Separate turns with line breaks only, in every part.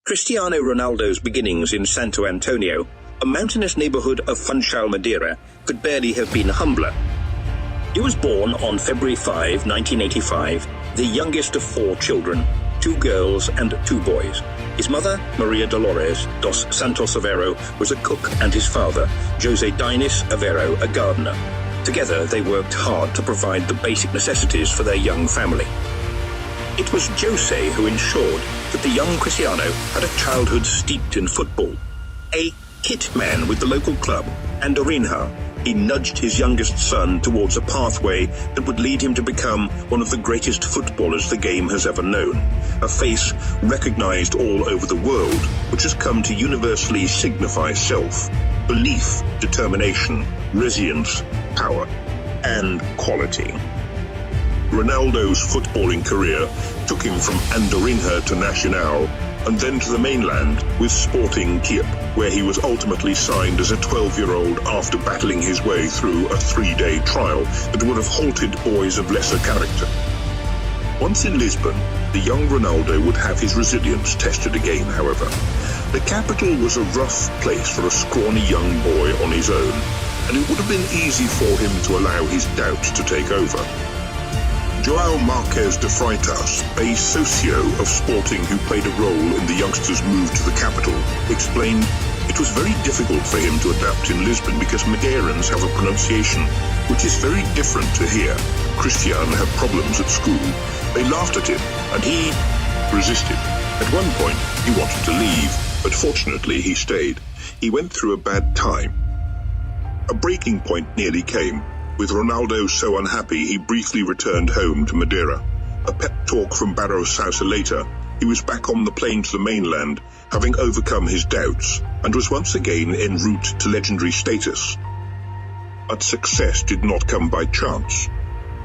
Cristiano Ronaldo's beginnings in Santo Antonio, a mountainous neighborhood of Funchal, Madeira, could barely have been humbler. He was born on February 5, 1985, the youngest of 4 children, 2 girls and 2 boys. His mother, Maria Dolores dos Santos Aveiro, was a cook, and his father, José Diniz Aveiro, a gardener. Together they worked hard to provide the basic necessities for their young family. It was José who ensured that the young Cristiano had a childhood steeped in football. A hit man with the local club, Andorinha, he nudged his youngest son towards a pathway that would lead him to become one of the greatest footballers the game has ever known, a face recognized all over the world, which has come to universally signify self, belief, determination, resilience, power, and quality. Ronaldo's footballing career took him from Andorinha to Nacional and then to the mainland with Sporting Kiev, where he was ultimately signed as a 12-year-old after battling his way through a 3-day trial that would have halted boys of lesser character. Once in Lisbon, the young Ronaldo would have his resilience tested again, however. The capital was a rough place for a scrawny young boy on his own, and it would have been easy for him to allow his doubts to take over. João Marques de Freitas, a socio of Sporting who played a role in the youngster's move to the capital, explained it was very difficult for him to adapt in Lisbon because Madeirans have a pronunciation which is very different to here. Cristiano had problems at school. They laughed at him, and he resisted. At one point, he wanted to leave, but fortunately he stayed. He went through a bad time. A breaking point nearly came. With Ronaldo so unhappy, he briefly returned home to Madeira. A pep talk from Barros Sousa later, he was back on the plane to the mainland, having overcome his doubts, and was once again en route to legendary status. But success did not come by chance.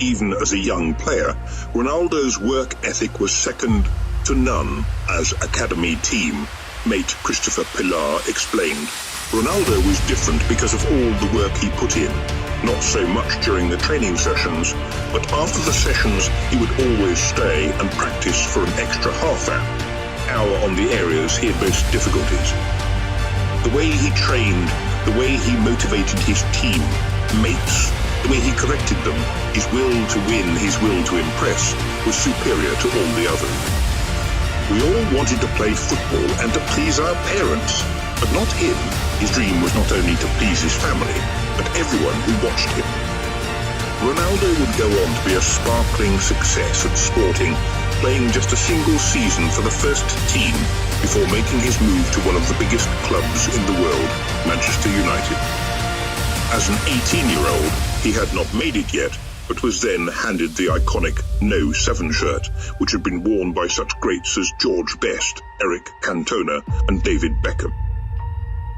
Even as a young player, Ronaldo's work ethic was second to none, as academy team mate Christopher Pilar explained. Ronaldo was different because of all the work he put in. Not so much during the training sessions, but after the sessions he would always stay and practice for an extra half hour on the areas he had most difficulties. The way he trained, the way he motivated his team, mates, the way he corrected them, his will to win, his will to impress, was superior to all the others. We all wanted to play football and to please our parents, but not him. His dream was not only to please his family, but everyone who watched him. Ronaldo would go on to be a sparkling success at Sporting, playing just a single season for the first team before making his move to one of the biggest clubs in the world, Manchester United. As an 18-year-old, he had not made it yet, but was then handed the iconic No. 7 shirt, which had been worn by such greats as George Best, Eric Cantona, and David Beckham.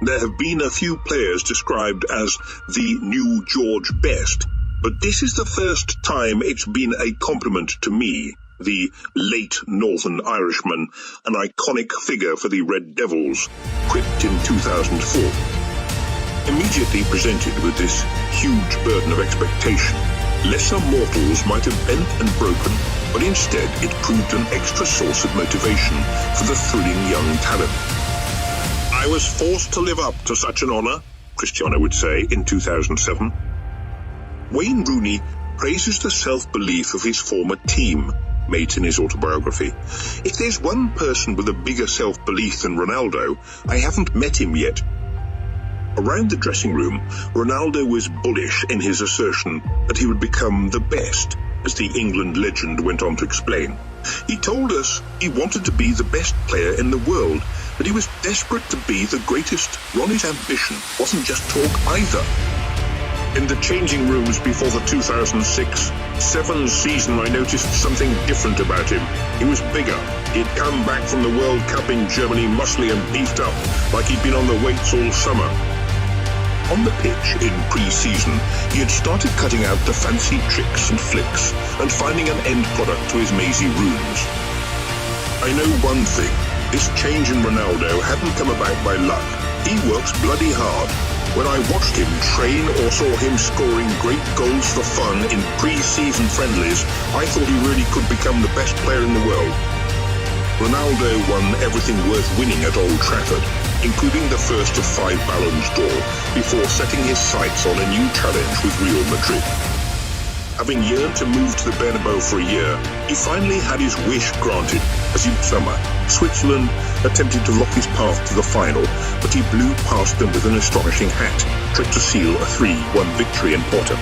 There have been a few players described as the new George Best, but this is the first time it's been a compliment to me, the late Northern Irishman, an iconic figure for the Red Devils, quipped in 2004. Immediately presented with this huge burden of expectation, lesser mortals might have bent and broken, but instead it proved an extra source of motivation for the thrilling young talent. I was forced to live up to such an honor, Cristiano would say in 2007. Wayne Rooney praises the self-belief of his former teammate in his autobiography. If there's one person with a bigger self-belief than Ronaldo, I haven't met him yet. Around the dressing room, Ronaldo was bullish in his assertion that he would become the best, as the England legend went on to explain. He told us he wanted to be the best player in the world, but he was desperate to be the greatest. Ronnie's ambition wasn't just talk either. In the changing rooms before the 2006-7 season, I noticed something different about him. He was bigger. He'd come back from the World Cup in Germany muscly and beefed up, like he'd been on the weights all summer. On the pitch in pre-season, he had started cutting out the fancy tricks and flicks and finding an end product to his mazy runes. I know one thing. This change in Ronaldo hadn't come about by luck. He works bloody hard. When I watched him train or saw him scoring great goals for fun in pre-season friendlies, I thought he really could become the best player in the world.
Ronaldo won everything worth winning at Old Trafford, including the first of 5 Ballons d'Or, before setting his sights on a new challenge with Real Madrid. Having yearned to move to the Bernabeu for a year, he finally had his wish granted, as in summer, Switzerland attempted to lock his path to the final, but he blew past them with an astonishing hat-trick to seal a 3-1 victory in Porto.